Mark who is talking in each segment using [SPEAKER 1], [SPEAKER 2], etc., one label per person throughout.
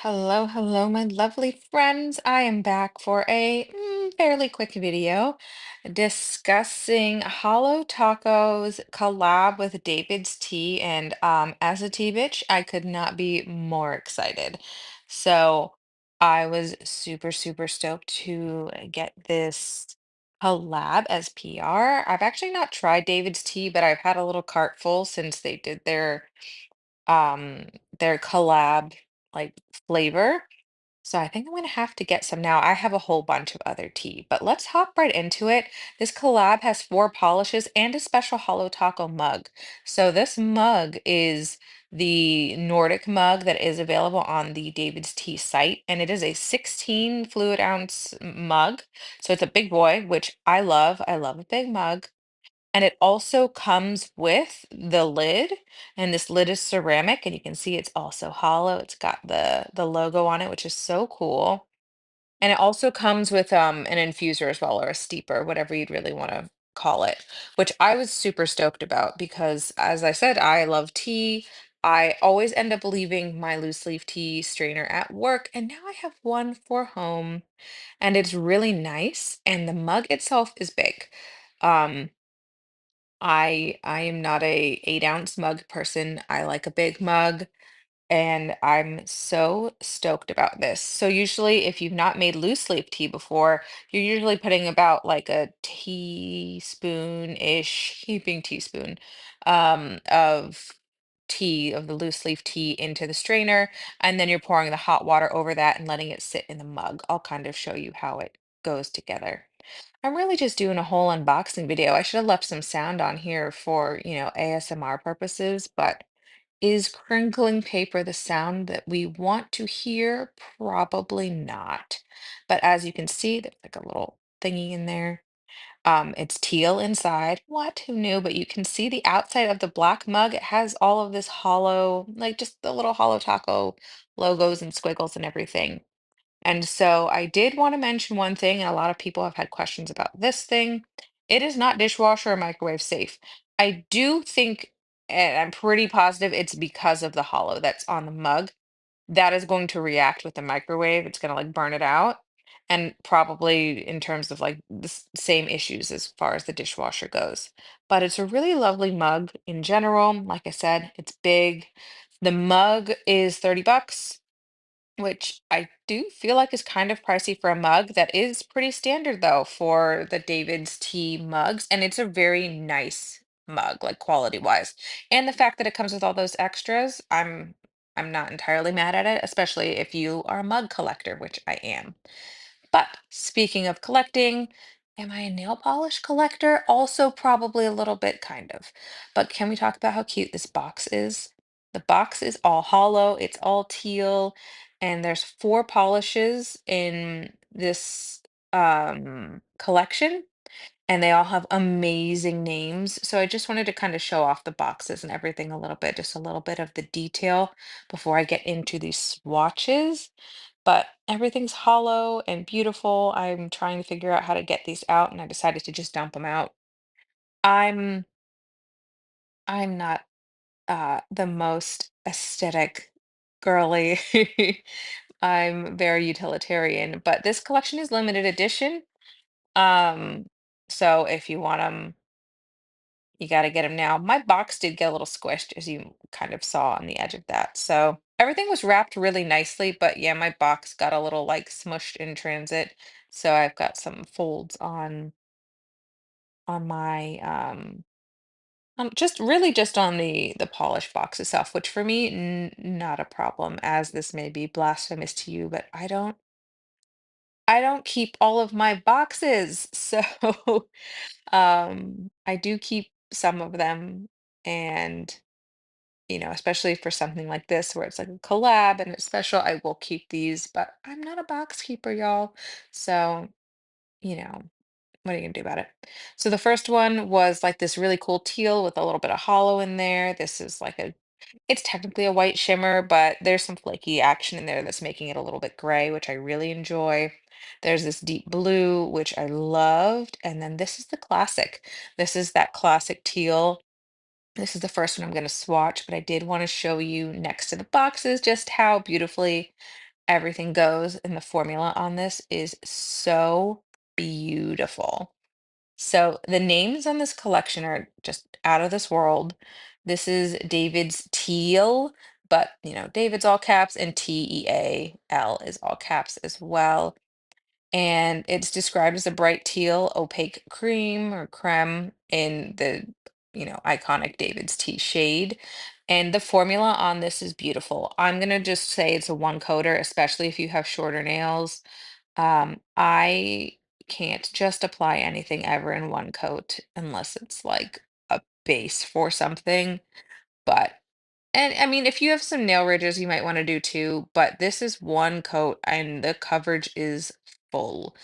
[SPEAKER 1] Hello, hello, my lovely friends. I am back for a fairly quick video discussing Holo Taco's collab with David's Tea. And as a tea bitch, I could not be more excited. So I was super, super stoked to get this collab as PR. I've actually not tried David's Tea, but I've had a little cart full since they did um their collab like flavor. So I think I'm gonna have to get some now. I have a whole bunch of other tea, but let's hop right into it. This collab has four polishes and a special Holo Taco mug. So this mug is the Nordic mug that is available on the David's Tea site, and it is a 16 fluid ounce mug. So it's a big boy, which I love. I love a big mug. And it also comes with the lid, and this lid is ceramic, and you can see it's also hollow. It's got the logo on it, which is so cool. And it also comes with an infuser as well, or a steeper, whatever you'd really want to call it, which I was super stoked about because, as I said, I love tea. I always end up leaving my loose leaf tea strainer at work, and now I have one for home, and it's really nice. And the mug itself is big. Um, I am not a 8-ounce mug person. I like a big mug, and I'm so stoked about this. So usually if you've not made loose leaf tea before, you're usually putting about like a teaspoon-ish, heaping teaspoon of tea, of the loose leaf tea into the strainer, and then you're pouring the hot water over that and letting it sit in the mug. I'll kind of show you how it goes together. I'm really just doing a whole unboxing video. I should have left some sound on here for, ASMR purposes, but is crinkling paper the sound that we want to hear? Probably not. But as you can see, there's like a little thingy in there. It's teal inside. What? Who knew? But you can see the outside of the black mug. It has all of this hollow, like just the little hollow taco logos and squiggles and everything. And so I did want to mention one thing, and a lot of people have had questions about this thing. It is not dishwasher or microwave safe. I do think, and I'm pretty positive it's because of the hollow that's on the mug. That is going to react with the microwave. It's going to like burn it out. And probably in terms of like the same issues as far as the dishwasher goes. But it's a really lovely mug in general. Like I said, it's big. The mug is 30 bucks, which I do feel like is kind of pricey for a mug. That is pretty standard though for the David's Tea mugs, and it's a very nice mug, like quality wise. And the fact that it comes with all those extras, I'm not entirely mad at it, especially if you are a mug collector, which I am. But speaking of collecting, am I a nail polish collector? Also, probably a little bit, kind of. But can we talk about how cute this box is? The box is all hollow, it's all teal, and there's four polishes in this collection, and they all have amazing names. So I just wanted to kind of show off the boxes and everything a little bit, just a little bit of the detail before I get into these swatches. But everything's hollow and beautiful. I'm trying to figure out how to get these out, and I decided to just dump them out. I'm I'm not the most aesthetic girly. I'm very utilitarian, but this collection is limited edition. Um, so if you want them, you got to get them now. My box did get a little squished, as you kind of saw on the edge of that. So everything was wrapped really nicely, but yeah, my box got a little like smushed in transit. So I've got some folds on my just really just on the polish box itself, which for me not a problem, as this may be blasphemous to you, but I don't keep all of my boxes. So I do keep some of them, and especially for something like this where it's like a collab and it's special, I will keep these, but I'm not a box keeper, y'all. So, you know, what are you gonna do about it? So the first one was like this really cool teal with a little bit of hollow in there. This is like it's technically a white shimmer, but there's some flaky action in there that's making it a little bit gray, which I really enjoy. There's this deep blue, which I loved. And then this is the classic. This is that classic teal. This is the first one I'm going to swatch, but I did want to show you next to the boxes just how beautifully everything goes, and the formula on this is so beautiful. So the names on this collection are just out of this world. This is David's Teal, but David's all caps and Teal is all caps as well. And it's described as a bright teal, opaque cream or creme in the, iconic David's tea shade. And the formula on this is beautiful. I'm gonna just say it's a one coater, especially if you have shorter nails. I can't just apply anything ever in one coat unless it's like a base for something. But and I mean, if you have some nail ridges, you might want to do two, but this is one coat and the coverage is full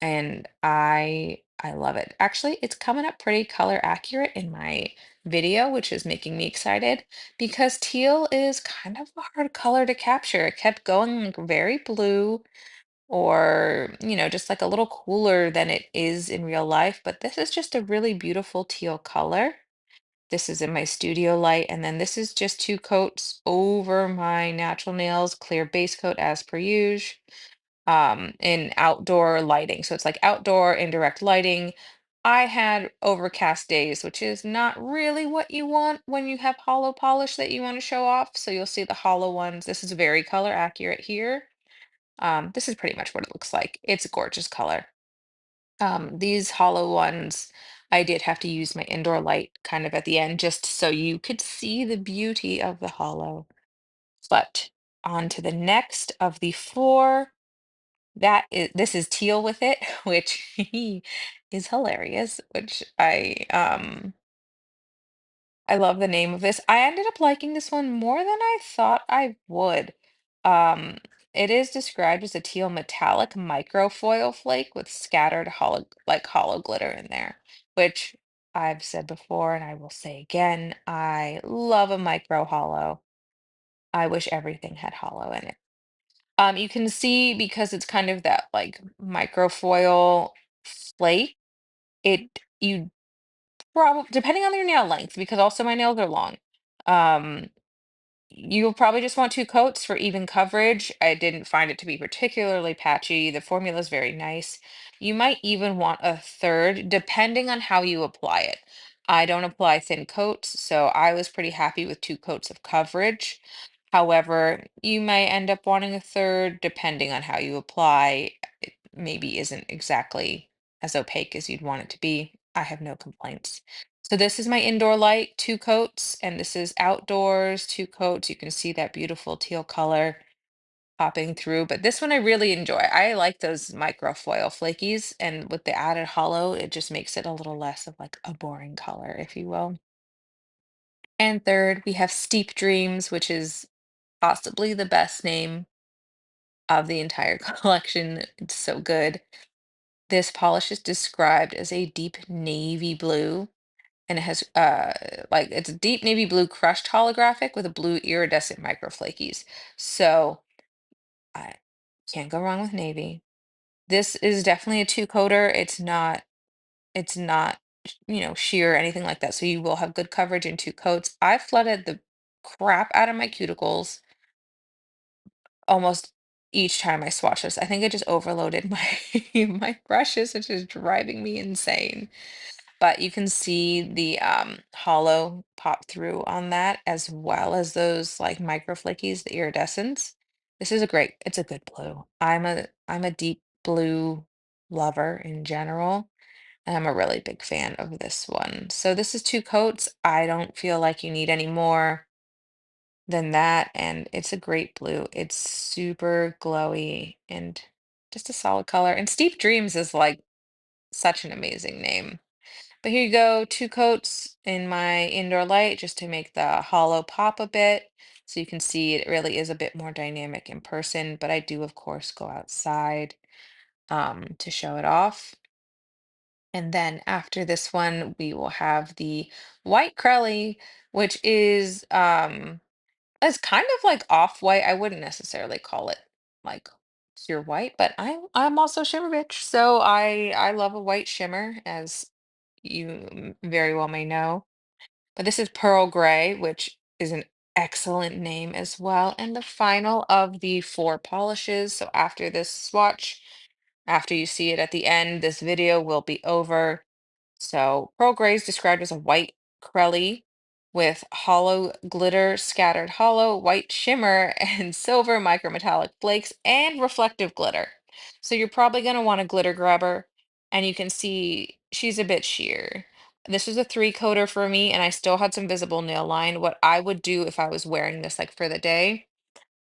[SPEAKER 1] and I love it. Actually, it's coming up pretty color accurate in my video, which is making me excited because teal is kind of a hard color to capture. It kept going like very blue or, just like a little cooler than it is in real life, but this is just a really beautiful teal color. This is in my studio light, and then this is just two coats over my natural nails, clear base coat as per usual in outdoor lighting. So it's like outdoor indirect lighting. I had overcast days, which is not really what you want when you have hollow polish that you want to show off. So you'll see the hollow ones. This is very color accurate here. This is pretty much what it looks like. It's a gorgeous color. These hollow ones, I did have to use my indoor light kind of at the end just so you could see the beauty of the hollow. But on to the next of the four. This is teal with it, which is hilarious, which I love the name of this. I ended up liking this one more than I thought I would. Um it is described as a teal metallic microfoil flake with scattered hollow glitter in there, which I've said before and I will say again, I love a micro hollow. I wish everything had hollow in it. You can see because it's kind of that like microfoil flake, you probably, depending on your nail length, because also my nails are long, um, you'll probably just want two coats for even coverage. I didn't find it to be particularly patchy. The formula is very nice. You might even want a third, depending on how you apply it. I don't apply thin coats, so I was pretty happy with two coats of coverage. However, you may end up wanting a third, depending on how you apply. It maybe isn't exactly as opaque as you'd want it to be. I have no complaints. So this is my indoor light, two coats, and this is outdoors, two coats. You can see that beautiful teal color popping through, but this one I really enjoy. I like those microfoil flakies, and with the added hollow, it just makes it a little less of like a boring color, if you will. And third, we have Steep Dreams, which is possibly the best name of the entire collection. It's so good. This polish is described as a deep navy blue and it has like it's a deep navy blue crushed holographic with a blue iridescent microflakies. So I can't go wrong with navy. This is definitely a two coater. It's not sheer or anything like that. So you will have good coverage in two coats. I flooded the crap out of my cuticles almost each time I swatch this. I think I just overloaded my my brushes, which is driving me insane. But you can see the hollow pop through on that as well as those like micro flakies, the iridescence. It's a good blue. I'm a deep blue lover in general, and I'm a really big fan of this one. So this is two coats. I don't feel like you need any more than that, and it's a great blue. It's super glowy and just a solid color. And Steep Dreams is like such an amazing name. But here you go, two coats in my indoor light just to make the hollow pop a bit. So you can see it really is a bit more dynamic in person, but I do, of course, go outside to show it off. And then after this one, we will have the white crelly, which is it's kind of like off-white. I wouldn't necessarily call it like pure white, but I'm also shimmer bitch, so I love a white shimmer, as you very well may know. But this is pearl gray, which isn't. Excellent name as well. And the final of the four polishes. So after this swatch, after you see it at the end, this video will be over. So pearl gray is described as a white crelly with hollow glitter, scattered hollow, white shimmer, and silver micrometallic flakes and reflective glitter. So you're probably going to want a glitter grabber, and you can see she's a bit sheer. This was a three coater for me, and I still had some visible nail line. What I would do if I was wearing this like for the day,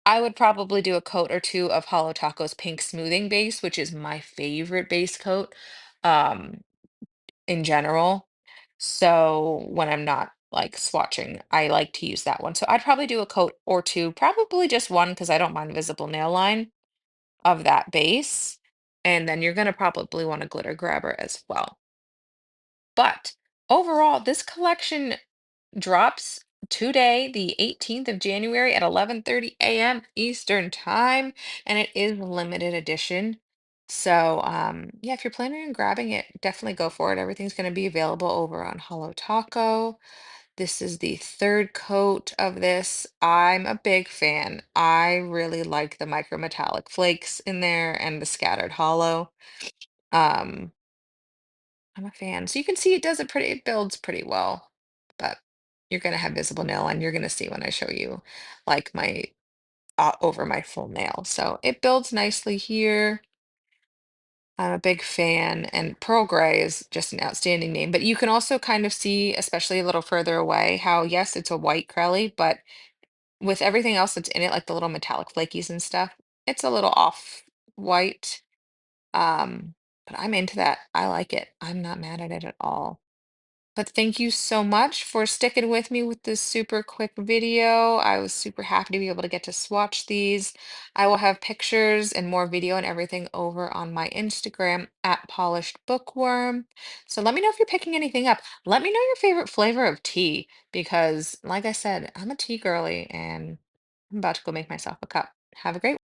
[SPEAKER 1] I would probably do a coat or two of Holo Taco's pink smoothing base, which is my favorite base coat. Um, in general. So when I'm not like swatching, I like to use that one. So I'd probably do a coat or two, probably just one because I don't mind visible nail line of that base. And then you're going to probably want a glitter grabber as well. But overall, this collection drops today, the 18th of January at 11:30 a.m. Eastern Time, and it is limited edition. So, yeah, if you're planning on grabbing it, definitely go for it. Everything's going to be available over on Holo Taco. This is the third coat of this. I'm a big fan. I really like the micro metallic flakes in there and the scattered hollow. Um, I'm a fan. So you can see it builds pretty well, but you're gonna have visible nail and you're gonna see when I show you like my over my full nail. So it builds nicely here. I'm a big fan, and Pearl Gray is just an outstanding name. But you can also kind of see, especially a little further away, how yes, it's a white crelly, but with everything else that's in it, like the little metallic flakies and stuff, it's a little off white. But I'm into that. I like it. I'm not mad at it at all. But thank you so much for sticking with me with this super quick video. I was super happy to be able to get to swatch these. I will have pictures and more video and everything over on my Instagram at Polished Bookworm. So let me know if you're picking anything up. Let me know your favorite flavor of tea because, like I said, I'm a tea girly and I'm about to go make myself a cup. Have a great